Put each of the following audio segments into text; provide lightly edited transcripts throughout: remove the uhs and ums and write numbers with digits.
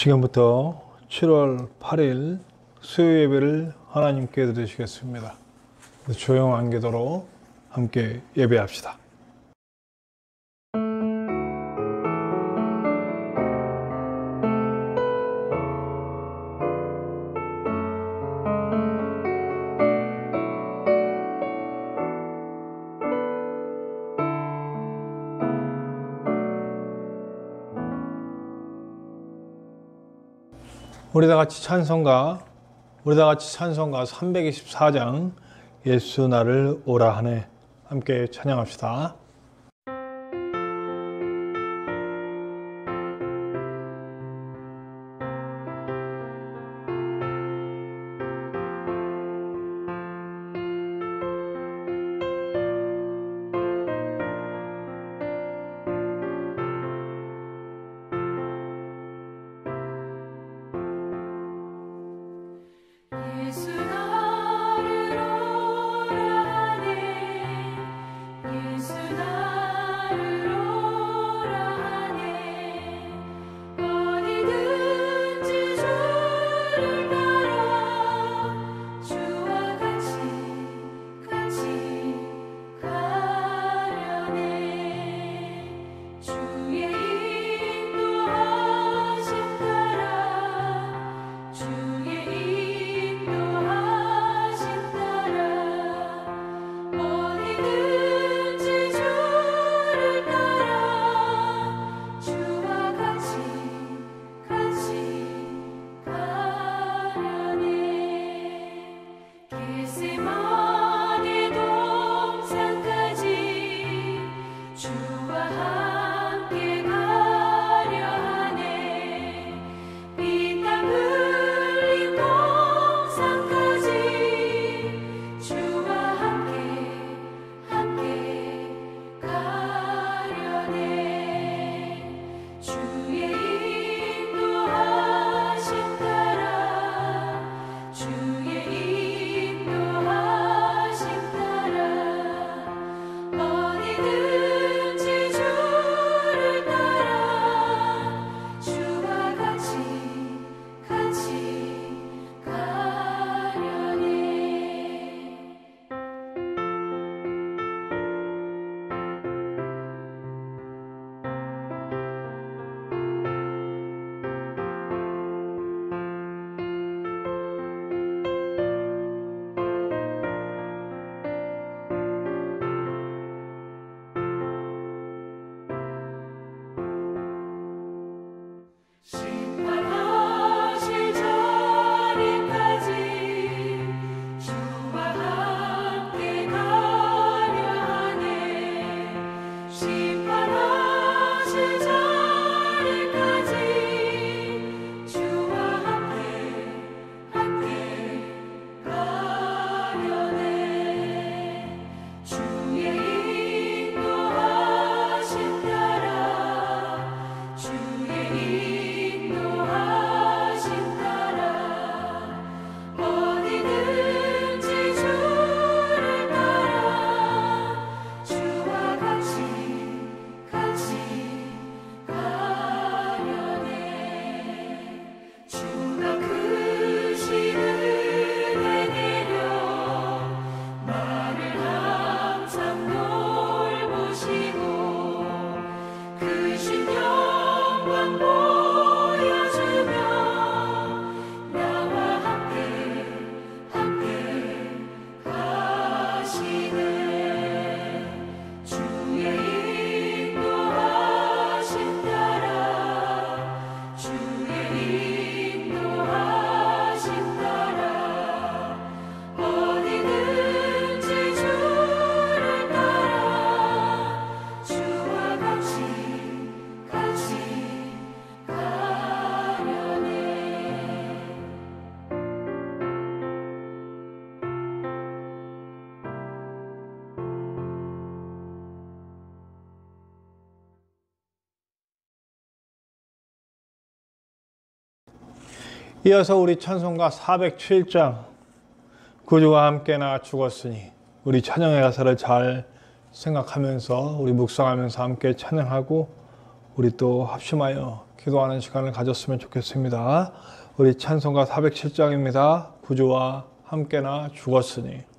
지금부터 7월 8일 수요 예배를 하나님께 드리시겠습니다. 조용한 기도로 함께 예배합시다. 우리 다 같이 찬송가 324장 예수 나를 오라 하네 함께 찬양합시다. 이어서 우리 찬송가 407장 구주와 함께 나 죽었으니 우리 찬양의 가사를 잘 생각하면서 우리 묵상하면서 함께 찬양하고 우리 또 합심하여 기도하는 시간을 가졌으면 좋겠습니다. 우리 찬송가 407장입니다. 구주와 함께나 죽었으니.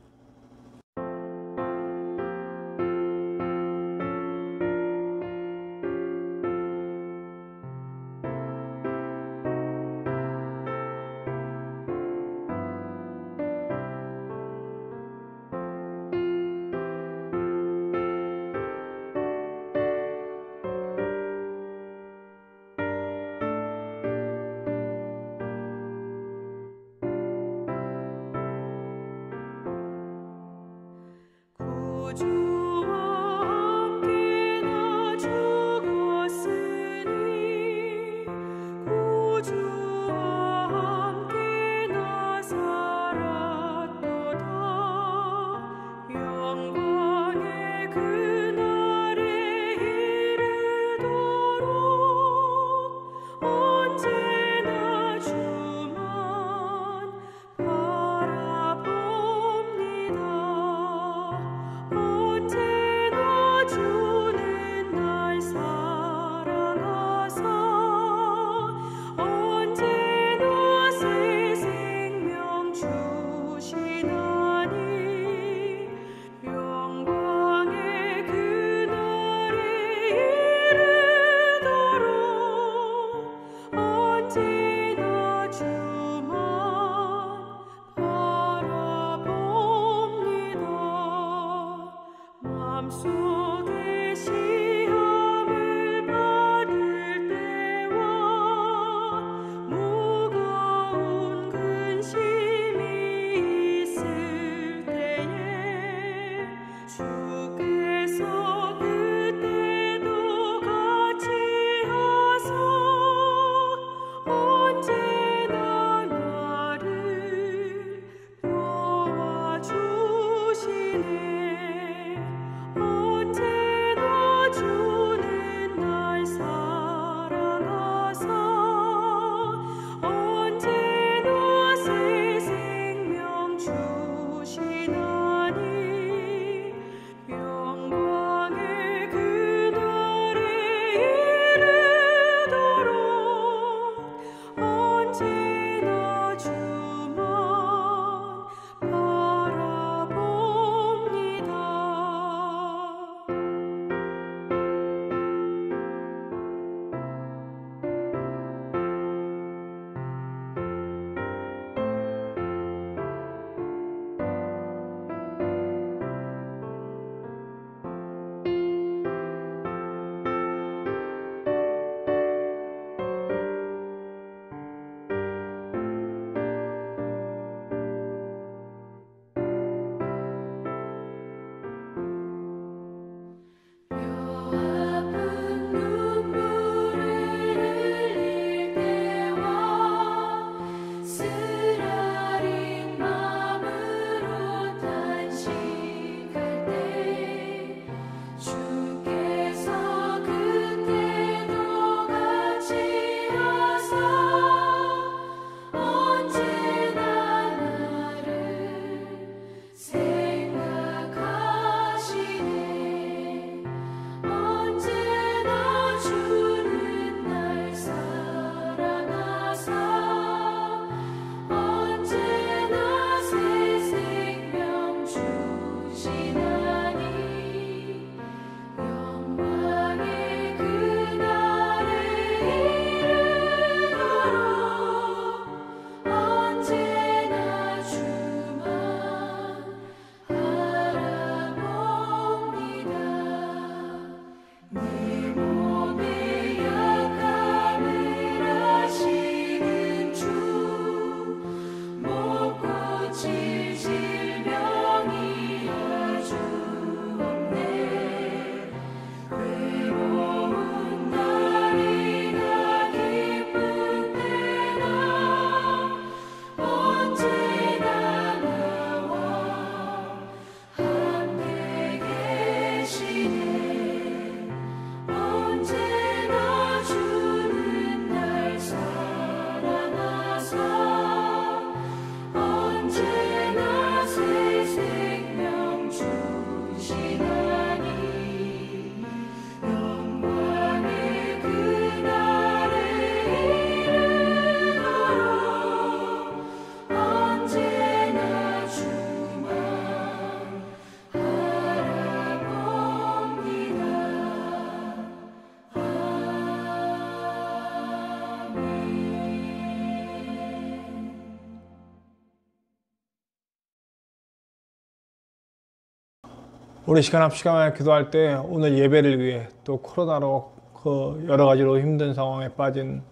우리 시간 앞시간에 기도할 때 오늘 예배를 위해 또 코로나로 그 여러 가지로 힘든 상황에 빠진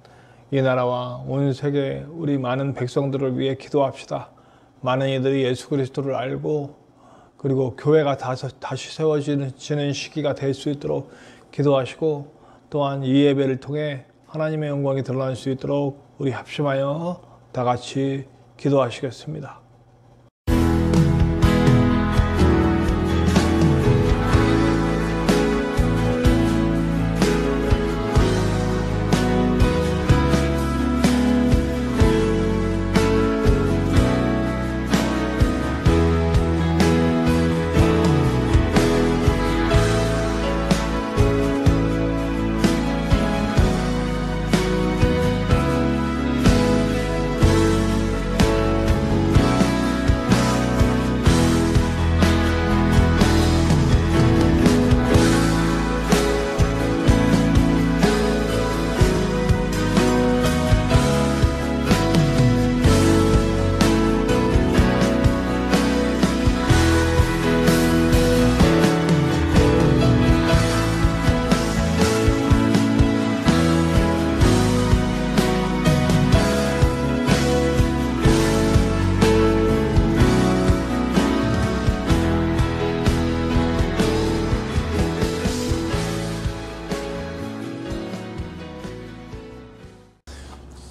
이 나라와 온 세계 우리 많은 백성들을 위해 기도합시다. 많은 이들이 예수 그리스도를 알고 그리고 교회가 다시 세워지는 시기가 될 수 있도록 기도하시고 또한 이 예배를 통해 하나님의 영광이 드러날 수 있도록 우리 합심하여 다 같이 기도하시겠습니다.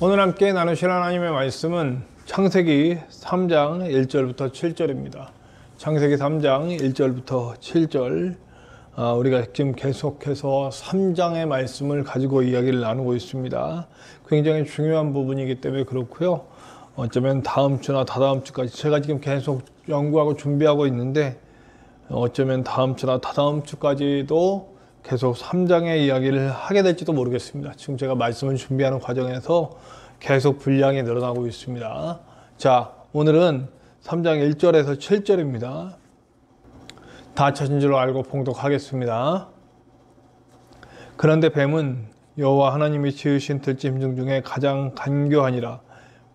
오늘 함께 나누실 하나님의 말씀은 창세기 3장 1절부터 7절입니다. 창세기 3장 1절부터 7절 우리가 지금 계속해서 3장의 말씀을 가지고 이야기를 나누고 있습니다. 굉장히 중요한 부분이기 때문에 그렇고요. 어쩌면 다음 주나 다다음 주까지 제가 지금 계속 연구하고 준비하고 있는데 어쩌면 다음 주나 다다음 주까지도 계속 3장의 이야기를 하게 될지도 모르겠습니다. 지금 제가 말씀을 준비하는 과정에서 계속 분량이 늘어나고 있습니다. 자, 오늘은 3장 1절에서 7절입니다. 다 찾은 줄 알고 봉독하겠습니다. 그런데 뱀은 여호와 하나님이 지으신 들짐승 중에 가장 간교하니라.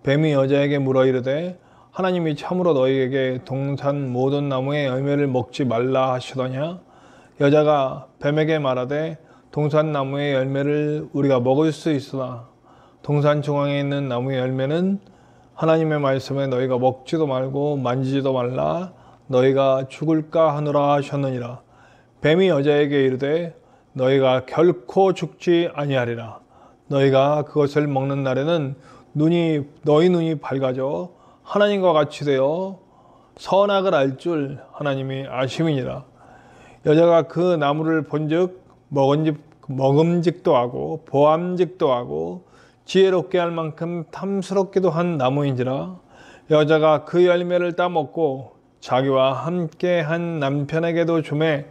뱀이 여자에게 물어 이르되 하나님이 참으로 너희에게 동산 모든 나무의 열매를 먹지 말라 하시더냐? 여자가 뱀에게 말하되 동산 나무의 열매를 우리가 먹을 수 있으나 동산 중앙에 있는 나무의 열매는 하나님의 말씀에 너희가 먹지도 말고 만지지도 말라 너희가 죽을까 하노라 하셨느니라. 뱀이 여자에게 이르되 너희가 결코 죽지 아니하리라. 너희가 그것을 먹는 날에는 너희 눈이 밝아져 하나님과 같이 되어 선악을 알 줄 하나님이 아심이니라. 여자가 그 나무를 본즉 먹음직도 하고 보암직도 하고 지혜롭게 할 만큼 탐스럽기도 한 나무인지라. 여자가 그 열매를 따먹고 자기와 함께 한 남편에게도 주매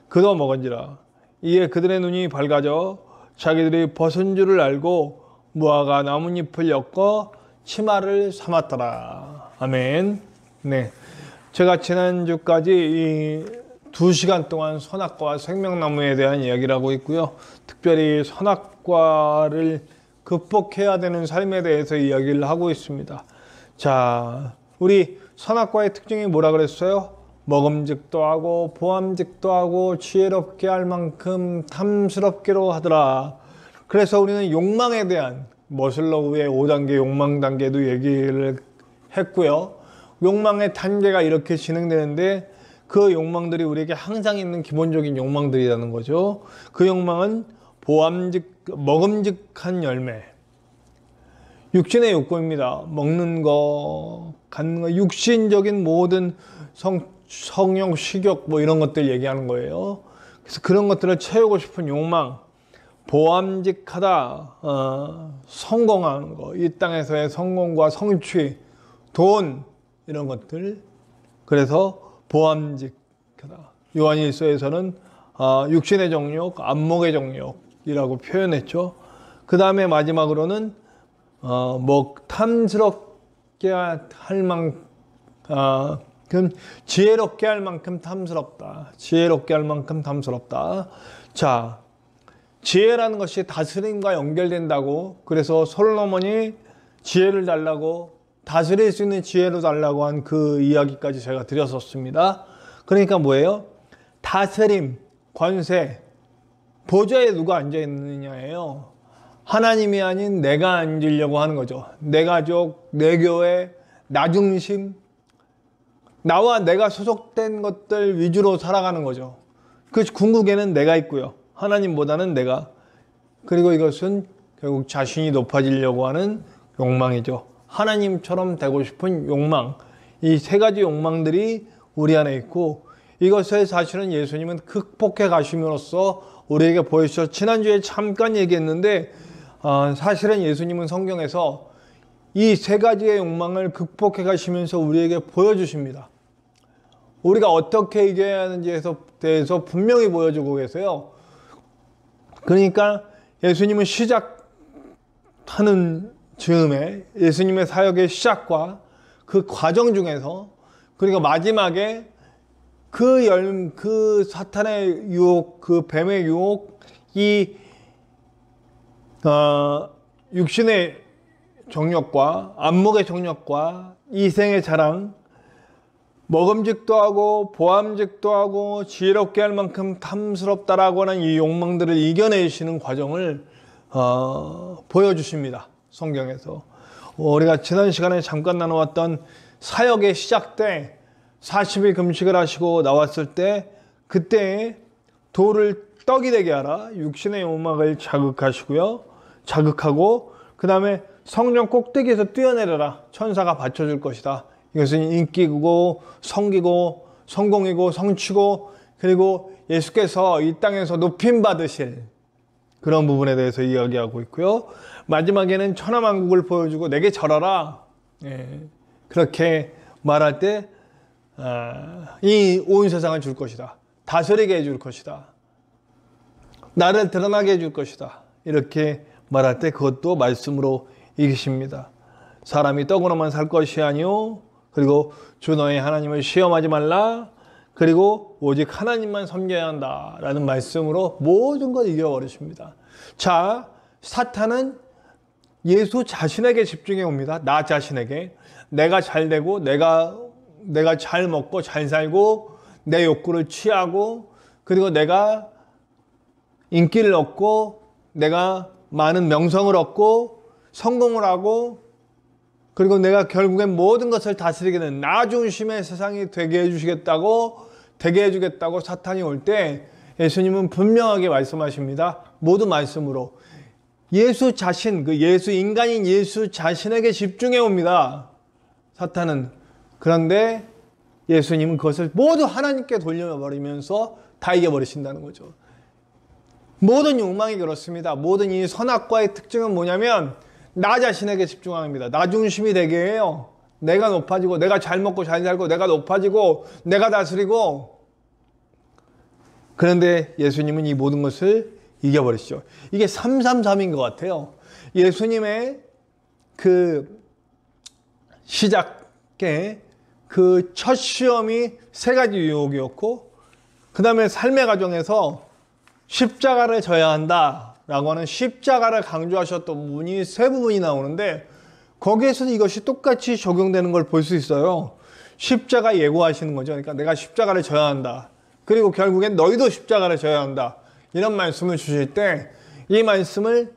그도 먹은지라. 이에 그들의 눈이 밝아져 자기들이 벗은 줄을 알고 무화과 나뭇잎을 엮어 치마를 삼았더라. 아멘. 네, 제가 지난주까지 이 2시간 동안 선악과와 생명나무에 대한 이야기를 하고 있고요. 특별히 선악과를 극복해야 되는 삶에 대해서 이야기를 하고 있습니다. 자, 우리 선악과의 특징이 뭐라 그랬어요? 먹음직도 하고 보암직도 하고 지혜롭게 할 만큼 탐스럽기로 하더라. 그래서 우리는 욕망에 대한 머슬로우의 5단계 욕망 단계도 얘기를 했고요. 욕망의 단계가 이렇게 진행되는데 그 욕망들이 우리에게 항상 있는 기본적인 욕망들이라는 거죠. 그 욕망은 먹음직한 열매, 육신의 욕구입니다. 먹는 거, 갖는 거, 육신적인 모든 성욕, 식욕 뭐 이런 것들 얘기하는 거예요. 그래서 그런 것들을 채우고 싶은 욕망, 보암직하다, 성공하는 거, 이 땅에서의 성공과 성취, 돈 이런 것들. 그래서 보암직하다. 요한일서에서는 육신의 정욕, 안목의 정욕이라고 표현했죠. 그 다음에 마지막으로는 탐스럽게 할 만큼 지혜롭게 할 만큼 탐스럽다. 지혜롭게 할 만큼 탐스럽다. 자, 지혜라는 것이 다스림과 연결된다고. 그래서 솔로몬이 지혜를 달라고, 다스릴 수 있는 지혜를 달라고 한 그 이야기까지 제가 드렸었습니다. 그러니까 뭐예요? 다스림, 권세, 보좌에 누가 앉아있느냐예요. 하나님이 아닌 내가 앉으려고 하는 거죠. 내 가족, 내 교회, 나 중심, 나와 내가 소속된 것들 위주로 살아가는 거죠. 그 궁극에는 내가 있고요. 하나님보다는 내가. 그리고 이것은 결국 자신이 높아지려고 하는 욕망이죠. 하나님처럼 되고 싶은 욕망. 이 세 가지 욕망들이 우리 안에 있고, 이것을 사실은 예수님은 극복해 가심으로써 우리에게 보여주셨죠. 지난주에 잠깐 얘기했는데 사실은 예수님은 성경에서 이 세 가지의 욕망을 극복해 가시면서 우리에게 보여주십니다. 우리가 어떻게 이겨야 하는지에 대해서 분명히 보여주고 계세요. 그러니까 예수님은 시작하는 즈음에 예수님의 사역의 시작과 그 과정 중에서, 그리고 마지막에 그 사탄의 유혹, 그 뱀의 유혹, 이 육신의 정욕과 안목의 정욕과 이생의 자랑, 먹음직도 하고 보암직도 하고 지혜롭게 할 만큼 탐스럽다라고 하는 이 욕망들을 이겨내시는 과정을 보여주십니다. 성경에서. 우리가 지난 시간에 잠깐 나눠왔던 사역의 시작 때 40일 금식을 하시고 나왔을 때, 그때 돌을 떡이 되게 하라. 육신의 욕망을 자극하고 그 다음에 성령 꼭대기에서 뛰어내려라. 천사가 받쳐줄 것이다. 이것은 인기고 성기고 성공이고 성취고, 그리고 예수께서 이 땅에서 높임 받으실 그런 부분에 대해서 이야기하고 있고요. 마지막에는 천하만국을 보여주고 내게 절하라. 그렇게 말할 때 이 온 세상을 줄 것이다. 다스리게 해줄 것이다. 나를 드러나게 해줄 것이다. 이렇게 말할 때 그것도 말씀으로 이기십니다. 사람이 떡으로만 살 것이 아니요, 그리고 주 너의 하나님을 시험하지 말라, 그리고 오직 하나님만 섬겨야 한다 라는 말씀으로 모든 걸 이겨버리십니다. 자, 사탄은 예수 자신에게 집중해 옵니다. 나 자신에게. 내가 잘 되고 내가 잘 먹고 잘 살고 내 욕구를 취하고, 그리고 내가 인기를 얻고 내가 많은 명성을 얻고 성공을 하고, 그리고 내가 결국엔 모든 것을 다스리게 되는 나 중심의 세상이 되게 해주겠다고 사탄이 올 때 예수님은 분명하게 말씀하십니다. 모든 말씀으로 예수 자신, 그 예수, 인간인 예수 자신에게 집중해 옵니다. 사탄은. 그런데 예수님은 그것을 모두 하나님께 돌려버리면서 다 이겨버리신다는 거죠. 모든 욕망이 그렇습니다. 모든 이 선악과의 특징은 뭐냐면 나 자신에게 집중합니다. 나 중심이 되게 해요. 내가 높아지고, 내가 잘 먹고 잘 살고, 내가 높아지고, 내가 다스리고. 그런데 예수님은 이 모든 것을 이겨버리시죠. 이게 333인 것 같아요. 예수님의 그 시작에 그 첫 시험이 세 가지 유혹이었고, 그 다음에 삶의 과정에서 십자가를 져야 한다 라고 하는 십자가를 강조하셨던 부분이 세 부분이 나오는데, 거기에서는 이것이 똑같이 적용되는 걸 볼 수 있어요. 십자가 예고하시는 거죠. 그러니까 내가 십자가를 져야 한다. 그리고 결국엔 너희도 십자가를 져야 한다. 이런 말씀을 주실 때 이 말씀을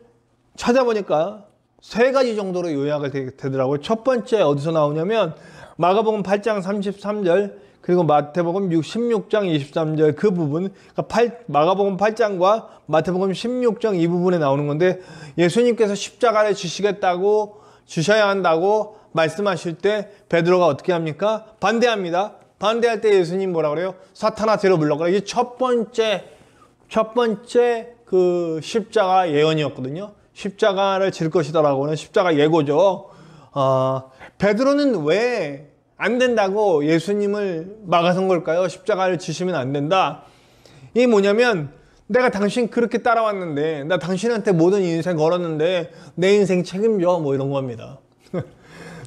찾아보니까 세 가지 정도로 요약을 되더라고요. 첫 번째 어디서 나오냐면 마가복음 8장 33절, 그리고 마태복음 16장 23절 그 부분, 그러니까 마가복음 8장과 마태복음 16장 이 부분에 나오는 건데, 예수님께서 십자가를 주셔야 한다고 말씀하실 때 베드로가 어떻게 합니까? 반대합니다. 반대할 때 예수님 뭐라 그래요? 사탄아 뒤로 물러가라. 이게 첫 번째 그 십자가 예언이었거든요. 십자가를 질 것이다라고 하는 십자가 예고죠. 베드로는 왜 안 된다고 예수님을 막아선 걸까요? 십자가를 지시면 안 된다. 이게 뭐냐면, 내가 당신 그렇게 따라왔는데, 나 당신한테 모든 인생 걸었는데 내 인생 책임져, 뭐 이런 겁니다.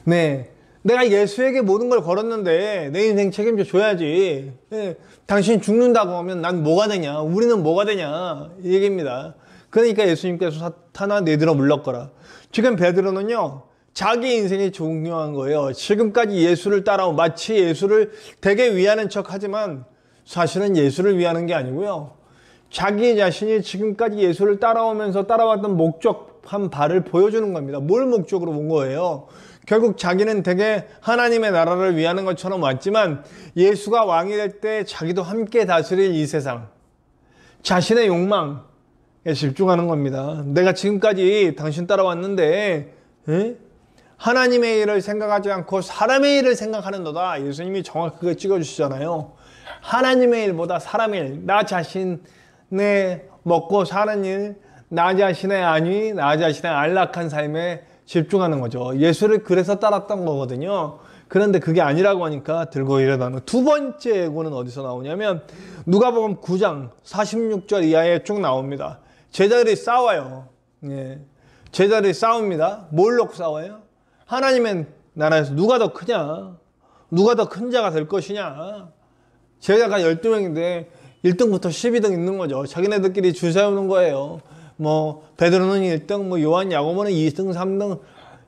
네, 내가 예수에게 모든 걸 걸었는데 내 인생 책임져 줘야지. 네, 당신 죽는다고 하면 난 뭐가 되냐, 우리는 뭐가 되냐, 이 얘기입니다. 그러니까 예수님께서 사탄아 내들어 물러거라. 지금 베드로는요, 자기 인생이 중요한 거예요. 지금까지 예수를 따라온, 마치 예수를 되게 위하는 척 하지만 사실은 예수를 위하는 게 아니고요. 자기 자신이 지금까지 예수를 따라오면서 따라왔던 목적한 바를 보여주는 겁니다. 뭘 목적으로 온 거예요? 결국 자기는 되게 하나님의 나라를 위하는 것처럼 왔지만 예수가 왕이 될 때 자기도 함께 다스릴 이 세상, 자신의 욕망에 집중하는 겁니다. 내가 지금까지 당신 따라왔는데 하나님의 일을 생각하지 않고 사람의 일을 생각하는 너다. 예수님이 정확하게 찍어주시잖아요. 하나님의 일보다 사람의 일, 나 자신의 먹고 사는 일, 나 자신의 안위, 나 자신의 안락한 삶에 집중하는 거죠. 예수를 그래서 따랐던 거거든요. 그런데 그게 아니라고 하니까 들고 일어나는 두 번째 예고는 어디서 나오냐면 누가복음 9장 46절 이하에 쭉 나옵니다. 제자들이 싸워요. 예. 제자들이 싸웁니다. 뭘로 싸워요? 하나님의 나라에서 누가 더 크냐? 누가 더 큰 자가 될 것이냐? 제자가 12명인데 1등부터 12등 있는 거죠. 자기네들끼리 줄 세우는 거예요. 뭐 베드로는 1등, 뭐 요한, 야고보는 2등, 3등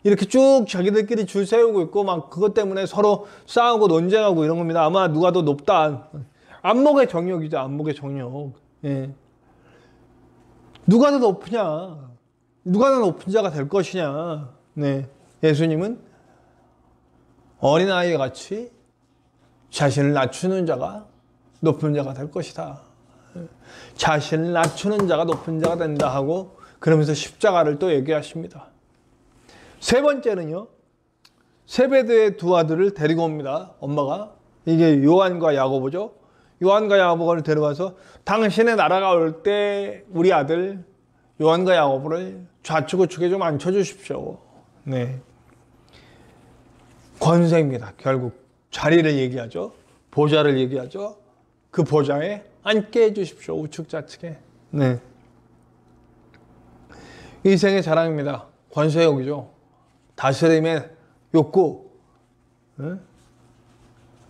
이렇게 쭉 자기들끼리 줄 세우고 있고 막 그것 때문에 서로 싸우고 논쟁하고 이런 겁니다. 아마 누가 더 높다. 안목의 정욕이죠. 안목의 정욕. 예. 누가 더 높으냐? 누가 더 높은 자가 될 것이냐? 네. 예수님은 어린아이와 같이 자신을 낮추는 자가 높은 자가 될 것이다. 자신을 낮추는 자가 높은 자가 된다 하고 그러면서 십자가를 또 얘기하십니다. 세 번째는요. 세베드의 두 아들을 데리고 옵니다. 엄마가. 이게 요한과 야고보죠. 요한과 야고보를 데려와서 당신의 나라가 올 때 우리 아들 요한과 야고보를 좌측 우측에 좀 앉혀주십시오. 네. 권세입니다. 결국 자리를 얘기하죠. 보좌를 얘기하죠. 그 보좌에 앉게 해주십시오. 우측 좌측에. 네. 인생의 자랑입니다. 권세욕이죠. 다스림의 욕구,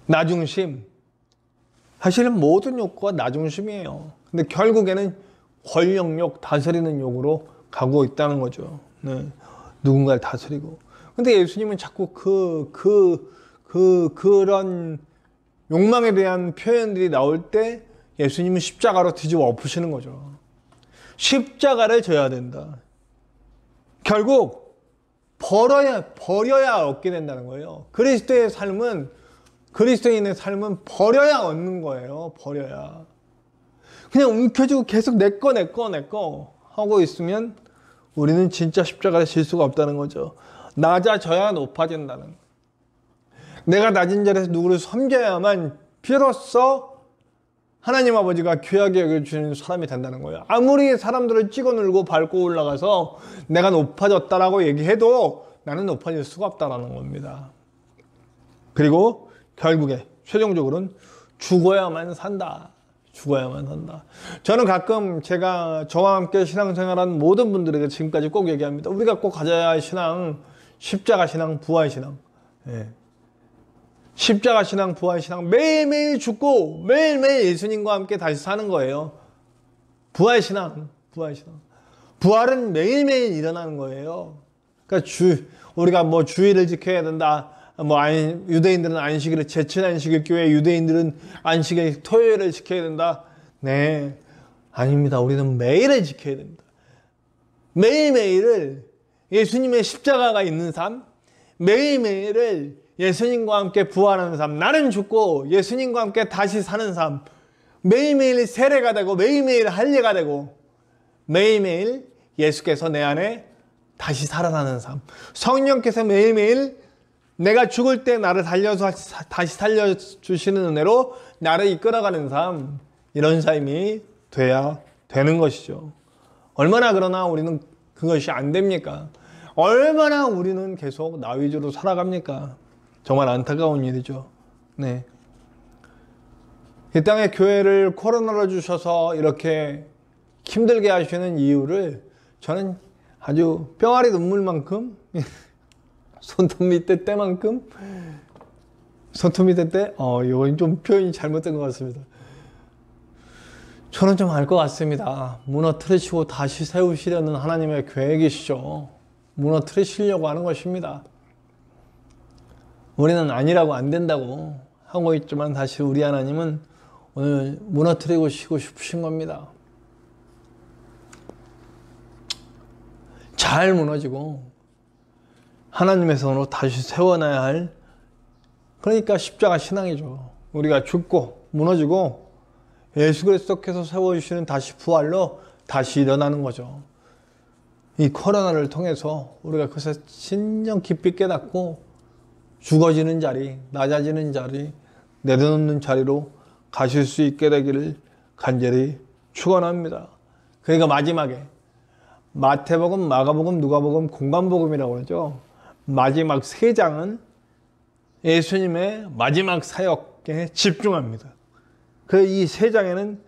나중심. 사실은 모든 욕구가 나중심이에요. 근데 결국에는 권력욕, 다스리는 욕으로 가고 있다는 거죠. 네. 누군가를 다스리고. 근데 예수님은 자꾸 그런 욕망에 대한 표현들이 나올 때 예수님은 십자가로 뒤집어 엎으시는 거죠. 십자가를 져야 된다. 결국 버려야 얻게 된다는 거예요. 그리스도인의 삶은 버려야 얻는 거예요. 버려야. 그냥 움켜쥐고 계속 내 거 하고 있으면 우리는 진짜 십자가를 질 수가 없다는 거죠. 낮아져야 높아진다는. 내가 낮은 자리에서 누구를 섬겨야만 비로소 하나님 아버지가 귀하게 여겨주는 사람이 된다는 거예요. 아무리 사람들을 찍어 눌고 밟고 올라가서 내가 높아졌다라고 얘기해도 나는 높아질 수가 없다는 겁니다. 그리고 결국에 최종적으로는 죽어야만 산다. 죽어야만 산다. 저는 가끔 제가 저와 함께 신앙생활한 모든 분들에게 지금까지 꼭 얘기합니다. 우리가 꼭 가져야 할 신앙, 십자가 신앙, 부활 신앙. 예. 십자가 신앙, 부활 신앙, 매일매일 죽고 매일매일 예수님과 함께 다시 사는 거예요. 부활 신앙, 부활 신앙. 부활은 매일매일 일어나는 거예요. 그러니까 우리가 뭐 주일을 지켜야 된다. 뭐 유대인들은 안식일을 제칠 안식일 교회, 유대인들은 안식일 토요일을 지켜야 된다. 네, 아닙니다. 우리는 매일을 지켜야 됩니다. 매일매일을 예수님의 십자가가 있는 삶, 매일매일을 예수님과 함께 부활하는 삶, 나는 죽고 예수님과 함께 다시 사는 삶, 매일매일 세례가 되고 매일매일 할례가 되고 매일매일 예수께서 내 안에 다시 살아나는 삶, 성령께서 매일매일 내가 죽을 때 나를 다시 살려주시는 은혜로 나를 이끌어가는 삶, 이런 삶이 돼야 되는 것이죠. 얼마나 그러나 우리는 그것이 안 됩니까? 얼마나 우리는 계속 나 위주로 살아갑니까? 정말 안타까운 일이죠. 네. 이 땅에 교회를 코로나로 주셔서 이렇게 힘들게 하시는 이유를 저는 아주 뿅아리 눈물만큼 손톱 밑에 때만큼 손톱 밑에 때 이건 좀 표현이 잘못된 것 같습니다. 저는 좀 알 것 같습니다. 무너뜨리시고 다시 세우시려는 하나님의 계획이시죠. 무너뜨리시려고 하는 것입니다. 우리는 아니라고 안 된다고 하고 있지만 사실 우리 하나님은 오늘 무너뜨리고 싶으신 겁니다. 잘 무너지고 하나님의 손으로 다시 세워놔야 할, 그러니까 십자가 신앙이죠. 우리가 죽고 무너지고 예수 그리스도께서 세워주시는 다시 부활로 다시 일어나는 거죠. 이 코로나를 통해서 우리가 그것을 진정 깊이 깨닫고 죽어지는 자리, 낮아지는 자리, 내려놓는 자리로 가실 수 있게 되기를 간절히 축원합니다. 그러니까 마지막에 마태복음, 마가복음, 누가복음, 공관복음이라고 그러죠. 마지막 세 장은 예수님의 마지막 사역에 집중합니다. 그 이 세 장에는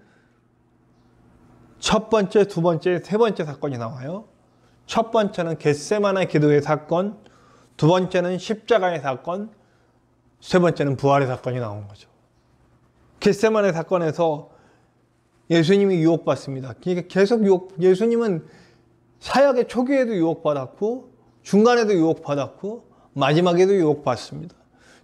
첫 번째, 두 번째, 세 번째 사건이 나와요. 첫 번째는 겟세마네 기도의 사건, 두 번째는 십자가의 사건, 세 번째는 부활의 사건이 나온 거죠. 겟세마네 사건에서 예수님이 유혹받습니다. 그러니까 계속 예수님은 사역의 초기에도 유혹받았고, 중간에도 유혹받았고, 마지막에도 유혹받습니다.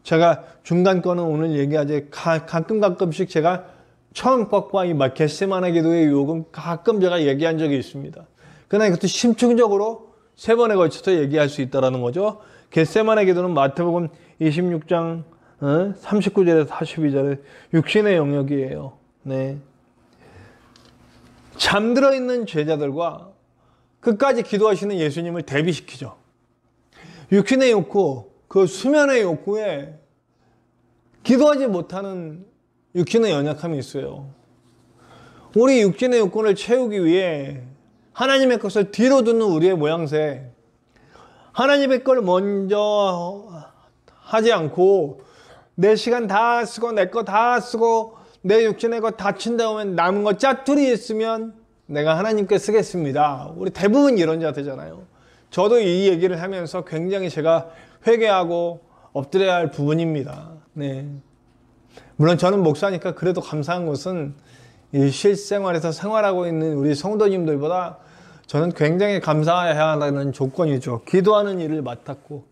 제가 중간 거는 오늘 얘기하지, 가끔씩 제가 처음 것과 이 겟세마네 기도의 유혹은 가끔 제가 얘기한 적이 있습니다. 그러나 이것도 심층적으로 세 번에 걸쳐서 얘기할 수 있다는 거죠. 겟세마네 기도는 마태복음 26장 39절에서 42절에 육신의 영역이에요. 네. 잠들어 있는 제자들과 끝까지 기도하시는 예수님을 대비시키죠. 육신의 욕구, 그 수면의 욕구에 기도하지 못하는 육신의 연약함이 있어요. 우리 육신의 욕구를 채우기 위해 하나님의 것을 뒤로 두는 우리의 모양새, 하나님의 걸 먼저 하지 않고 내 시간 다 쓰고 내 거 다 쓰고 내 육신의 거 다 친다 오면 남은 거 짜투리 있으면 내가 하나님께 쓰겠습니다. 우리 대부분 이런 자들잖아요. 저도 이 얘기를 하면서 굉장히 제가 회개하고 엎드려야 할 부분입니다. 네. 물론 저는 목사니까 그래도 감사한 것은 이 실생활에서 생활하고 있는 우리 성도님들보다 저는 굉장히 감사해야 하는 조건이죠. 기도하는 일을 맡았고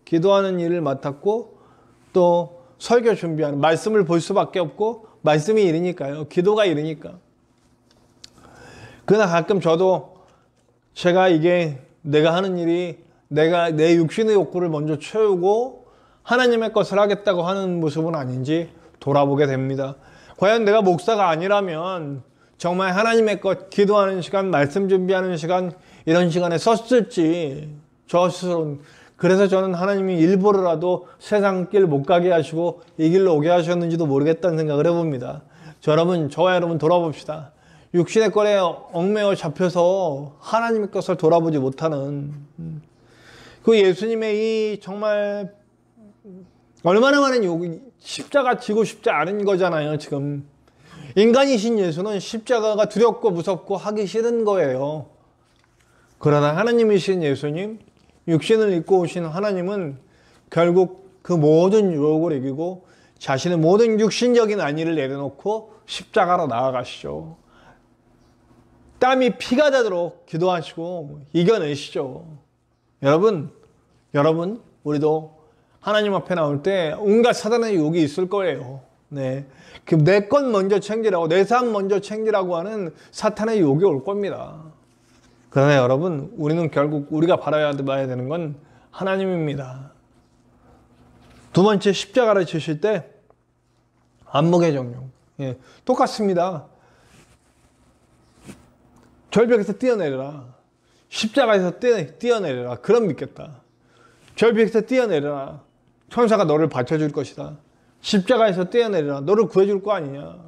또 설교 준비하는, 말씀을 볼 수밖에 없고 말씀이 일이니까요. 기도가 일이니까. 그러나 가끔 저도 제가 이게 내가 하는 일이 내가 내 육신의 욕구를 먼저 채우고 하나님의 것을 하겠다고 하는 모습은 아닌지 돌아보게 됩니다. 과연 내가 목사가 아니라면 정말 하나님의 것, 기도하는 시간, 말씀 준비하는 시간, 이런 시간에 썼을지 저 스스로는. 그래서 저는 하나님이 일부러라도 세상 길 못 가게 하시고 이 길로 오게 하셨는지도 모르겠다는 생각을 해봅니다. 저와 여러분 돌아봅시다. 육신의 꼴에 얽매여 잡혀서 하나님의 것을 돌아보지 못하는, 그 예수님의 이 정말 얼마나 많은 욕이, 십자가 지고 싶지 않은 거잖아요. 지금 인간이신 예수는 십자가가 두렵고 무섭고 하기 싫은 거예요. 그러나 하나님이신 예수님, 육신을 입고 오신 하나님은 결국 그 모든 유혹을 이기고 자신의 모든 육신적인 안위를 내려놓고 십자가로 나아가시죠. 땀이 피가 되도록 기도하시고 이겨내시죠. 여러분, 우리도 하나님 앞에 나올 때 온갖 사단의 유혹이 있을 거예요. 네. 내 것 먼저 챙기라고, 내 삶 먼저 챙기라고 하는 사탄의 유혹이 올 겁니다. 그러나 여러분, 우리는 결국 우리가 바라야 되는 건 하나님입니다. 두 번째, 십자가를 지실 때 안목의 정령. 예, 똑같습니다. 절벽에서 뛰어내려라. 십자가에서 뛰어내려라. 그럼 믿겠다. 절벽에서 뛰어내려라. 천사가 너를 받쳐줄 것이다. 십자가에서 뛰어내려라. 너를 구해줄 거 아니냐.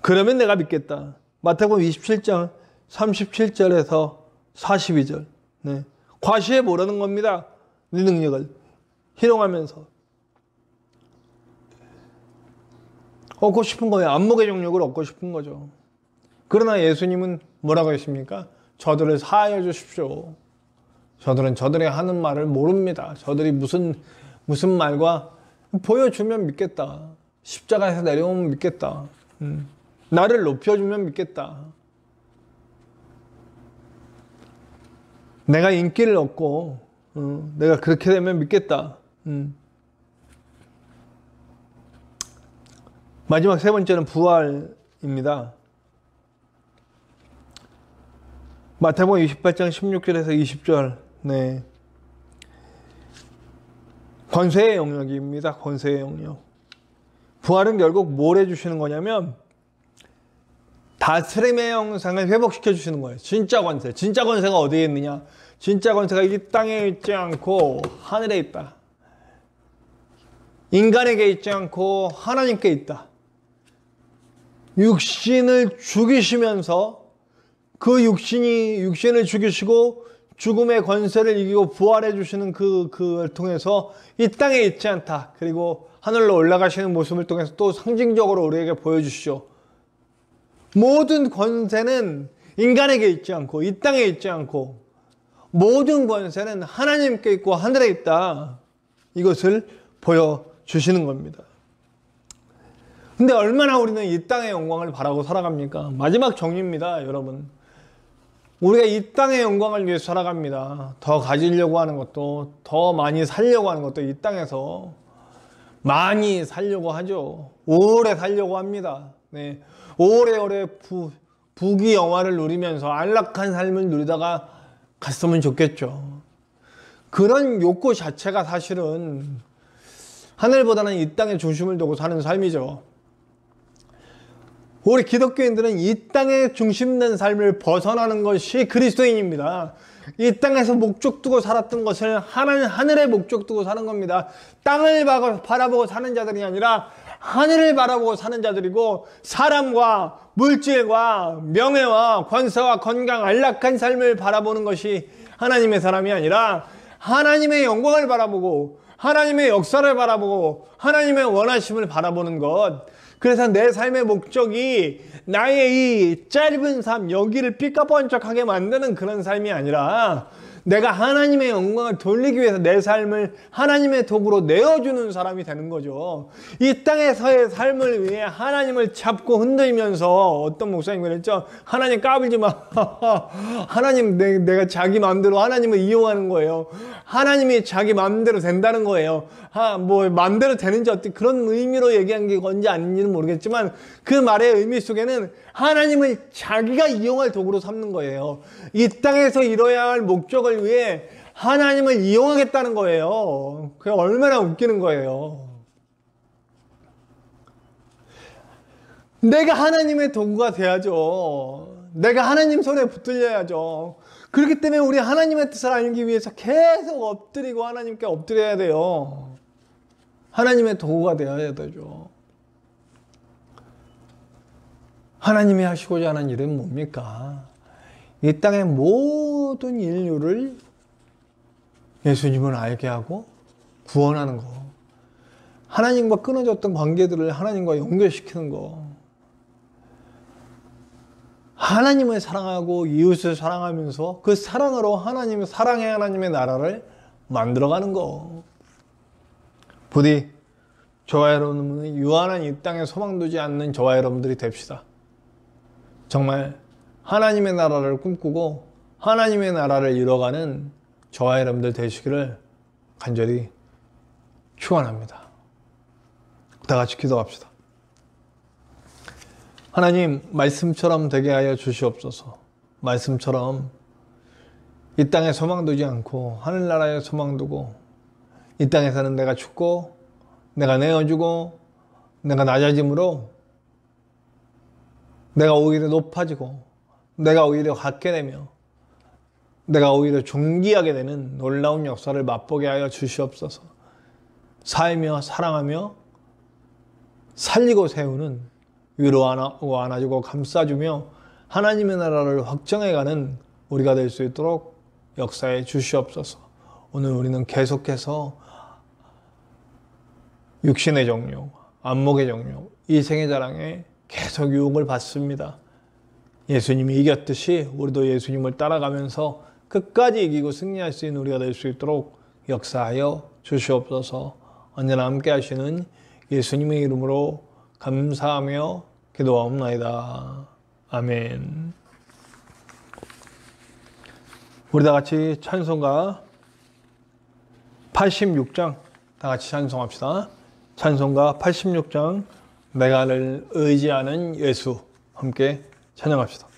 그러면 내가 믿겠다. 마태복음 27장 37절에서 42절. 네. 과시해 보라는 겁니다. 네 능력을 희롱하면서 얻고 싶은 거예요. 안목의 정력을 얻고 싶은 거죠. 그러나 예수님은 뭐라고 했습니까? 저들을 사하여 주십시오. 저들은 저들이 하는 말을 모릅니다. 저들이 무슨 말과 보여주면 믿겠다. 십자가에서 내려오면 믿겠다. 나를 높여주면 믿겠다. 내가 인기를 얻고 내가 그렇게 되면 믿겠다. 마지막 세 번째는 부활입니다. 마태복음 28장 16절에서 20절. 네. 권세의 영역입니다. 권세의 영역. 부활은 결국 뭘 해주시는 거냐면 다스림의 형상을 회복시켜 주시는 거예요. 진짜 권세. 진짜 권세가 어디에 있느냐? 진짜 권세가 이 땅에 있지 않고 하늘에 있다. 인간에게 있지 않고 하나님께 있다. 육신을 죽이시면서 그 육신을 죽이시고 죽음의 권세를 이기고 부활해 주시는 그걸 통해서 이 땅에 있지 않다. 그리고 하늘로 올라가시는 모습을 통해서 또 상징적으로 우리에게 보여주시죠. 모든 권세는 인간에게 있지 않고 이 땅에 있지 않고 모든 권세는 하나님께 있고 하늘에 있다. 이것을 보여주시는 겁니다. 근데 얼마나 우리는 이 땅의 영광을 바라고 살아갑니까? 마지막 정리입니다, 여러분. 우리가 이 땅의 영광을 위해서 살아갑니다. 더 가지려고 하는 것도, 더 많이 살려고 하는 것도 이 땅에서 많이 살려고 하죠. 오래 살려고 합니다. 네. 오래오래 부귀 영화를 누리면서 안락한 삶을 누리다가 갔으면 좋겠죠. 그런 욕구 자체가 사실은 하늘보다는 이 땅에 중심을 두고 사는 삶이죠. 우리 기독교인들은 이 땅에 중심된 삶을 벗어나는 것이 그리스도인입니다. 이 땅에서 목적 두고 살았던 것을 하늘에 목적 두고 사는 겁니다. 땅을 바라보고 사는 자들이 아니라 하늘을 바라보고 사는 자들이고, 사람과 물질과 명예와 권세와 건강, 안락한 삶을 바라보는 것이 하나님의 사람이 아니라 하나님의 영광을 바라보고 하나님의 역사를 바라보고 하나님의 원하심을 바라보는 것. 그래서 내 삶의 목적이 나의 이 짧은 삶, 여기를 삐까뻔쩍하게 만드는 그런 삶이 아니라 내가 하나님의 영광을 돌리기 위해서 내 삶을 하나님의 도구로 내어주는 사람이 되는 거죠. 이 땅에서의 삶을 위해 하나님을 잡고 흔들면서, 어떤 목사님 그랬죠? 하나님 까불지 마. 하나님, 내가 자기 마음대로 하나님을 이용하는 거예요. 하나님이 자기 마음대로 된다는 거예요. 뭐 마음대로 되는지 어떻게 그런 의미로 얘기한 게 건지 아닌지는 모르겠지만 그 말의 의미 속에는 하나님을 자기가 이용할 도구로 삼는 거예요. 이 땅에서 이뤄야 할 목적을 위해 하나님을 이용하겠다는 거예요. 그게 얼마나 웃기는 거예요. 내가 하나님의 도구가 돼야죠. 내가 하나님 손에 붙들려야죠. 그렇기 때문에 우리 하나님의 뜻을 알기 위해서 계속 엎드리고 하나님께 엎드려야 돼요. 하나님의 도구가 되어야 되죠. 하나님이 하시고자 하는 일은 뭡니까? 이 땅의 모든 인류를 예수님을 알게 하고 구원하는 거. 하나님과 끊어졌던 관계들을 하나님과 연결시키는 거. 하나님을 사랑하고 이웃을 사랑하면서 그 사랑으로 사랑의 하나님의 나라를 만들어가는 거. 부디 저와 여러분은 유한한 이 땅에 소망 두지 않는 저와 여러분들이 됩시다. 정말 하나님의 나라를 꿈꾸고 하나님의 나라를 이뤄가는 저와 여러분들 되시기를 간절히 축원합니다. 다 같이 기도합시다. 하나님, 말씀처럼 되게 하여 주시옵소서. 말씀처럼 이 땅에 소망 두지 않고 하늘나라에 소망 두고, 이 땅에서는 내가 죽고 내가 내어주고 내가 낮아짐으로 내가 오히려 높아지고 내가 오히려 갖게 되며 내가 오히려 존귀하게 되는 놀라운 역사를 맛보게 하여 주시옵소서. 살며 사랑하며 살리고 세우는, 위로하고 안아주고 감싸주며 하나님의 나라를 확정해가는 우리가 될 수 있도록 역사해 주시옵소서. 오늘 우리는 계속해서 육신의 정욕, 안목의 정욕, 이생의 자랑에 계속 유혹을 받습니다. 예수님이 이겼듯이 우리도 예수님을 따라가면서 끝까지 이기고 승리할 수 있는 우리가 될 수 있도록 역사하여 주시옵소서. 언제나 함께 하시는 예수님의 이름으로 감사하며 기도하옵나이다. 아멘. 우리 다 같이 찬송가 86장 다 같이 찬송합시다. 찬송가 86장 내가를 의지하는 예수 함께 찬양합시다.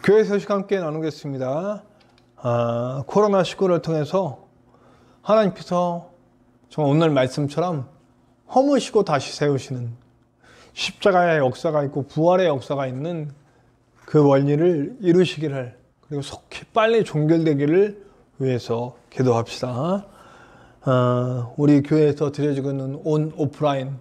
교회 소식 함께 나누겠습니다. 코로나19를 통해서 하나님께서 정말 오늘 말씀처럼 허무시고 다시 세우시는 십자가의 역사가 있고 부활의 역사가 있는 그 원리를 이루시기를, 그리고 속히 빨리 종결되기를 위해서 기도합시다. 우리 교회에서 드려지고 있는 온 오프라인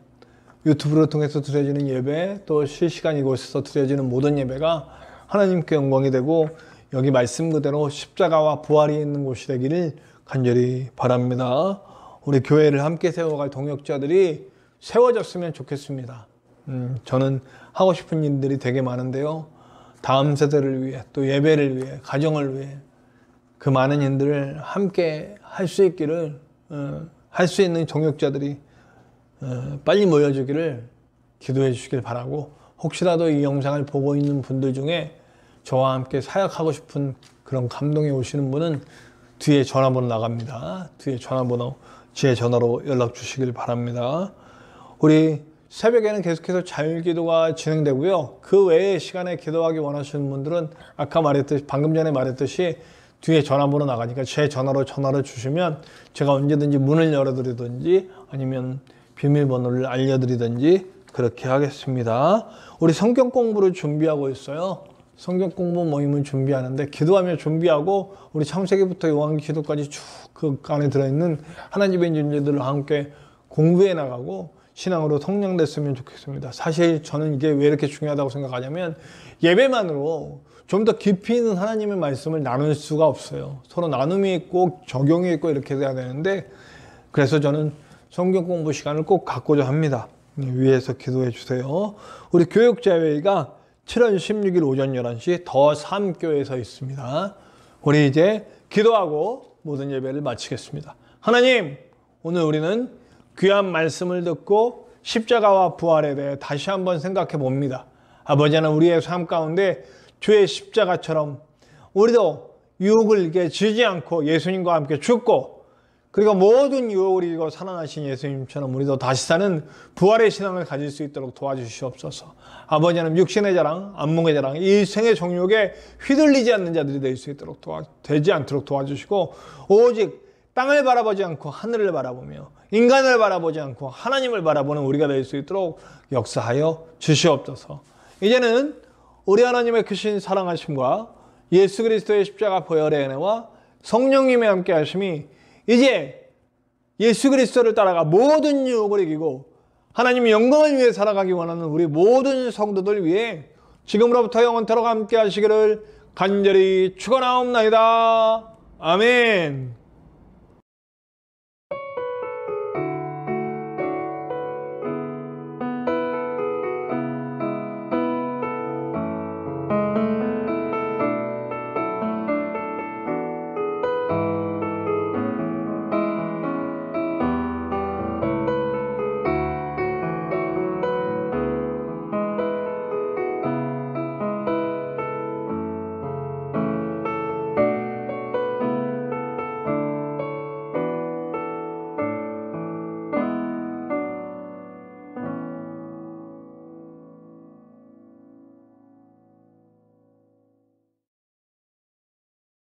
유튜브를 통해서 드려지는 예배, 또 실시간 이곳에서 드려지는 모든 예배가 하나님께 영광이 되고 여기 말씀 그대로 십자가와 부활이 있는 곳이 되기를 간절히 바랍니다. 우리 교회를 함께 세워갈 동역자들이 세워졌으면 좋겠습니다. 저는 하고 싶은 일들이 되게 많은데요. 다음 세대를 위해, 또 예배를 위해, 가정을 위해 그 많은 일들을 함께 할 수 있기를, 할 수 있는 동역자들이 빨리 모여주기를 기도해 주시길 바라고, 혹시라도 이 영상을 보고 있는 분들 중에 저와 함께 사역하고 싶은 그런 감동이 오시는 분은 뒤에 전화번호 나갑니다. 뒤에 전화번호, 제 전화로 연락 주시길 바랍니다. 우리 새벽에는 계속해서 자율기도가 진행되고요. 그 외의 시간에 기도하기 원하시는 분들은 아까 말했듯이, 방금 전에 말했듯이 뒤에 전화번호 나가니까 제 전화로 전화를 주시면 제가 언제든지 문을 열어드리든지 아니면 비밀번호를 알려드리든지 그렇게 하겠습니다. 우리 성경 공부를 준비하고 있어요. 성경 공부 모임을 준비하는데 기도하며 준비하고 우리 창세기부터 요한기도까지 쭉 그 안에 들어있는 하나님의 존재들과 함께 공부해 나가고 신앙으로 성장됐으면 좋겠습니다. 사실 저는 이게 왜 이렇게 중요하다고 생각하냐면 예배만으로 좀 더 깊이 있는 하나님의 말씀을 나눌 수가 없어요. 서로 나눔이 있고 적용이 있고 이렇게 돼야 되는데 그래서 저는 성경 공부 시간을 꼭 갖고자 합니다. 위에서 기도해 주세요. 우리 교육자회의가 7월 16일 오전 11시 더 3교에서 있습니다. 우리 이제 기도하고 모든 예배를 마치겠습니다. 하나님, 오늘 우리는 귀한 말씀을 듣고 십자가와 부활에 대해 다시 한번 생각해 봅니다. 아버지 하나님, 우리의 삶 가운데 주의 십자가처럼 우리도 유혹을 이렇게 지지 않고 예수님과 함께 죽고 그리고 모든 유혹을 이기고 살아나신 예수님처럼 우리도 다시 사는 부활의 신앙을 가질 수 있도록 도와주시옵소서. 아버지 하나님, 육신의 자랑, 안목의 자랑, 이 생의 정욕에 휘둘리지 않는 자들이 될 수 있도록 되지 않도록 도와주시고 오직 땅을 바라보지 않고 하늘을 바라보며 인간을 바라보지 않고 하나님을 바라보는 우리가 될 수 있도록 역사하여 주시옵소서. 이제는 우리 하나님의 크신 사랑하심과 예수 그리스도의 십자가 보혈의 은혜와 성령님의 함께 하심이 이제 예수 그리스도를 따라가 모든 유혹을 이기고 하나님의 영광을 위해 살아가기 원하는 우리 모든 성도들 위해 지금으로부터 영원토록 함께 하시기를 간절히 축원하옵나이다. 아멘.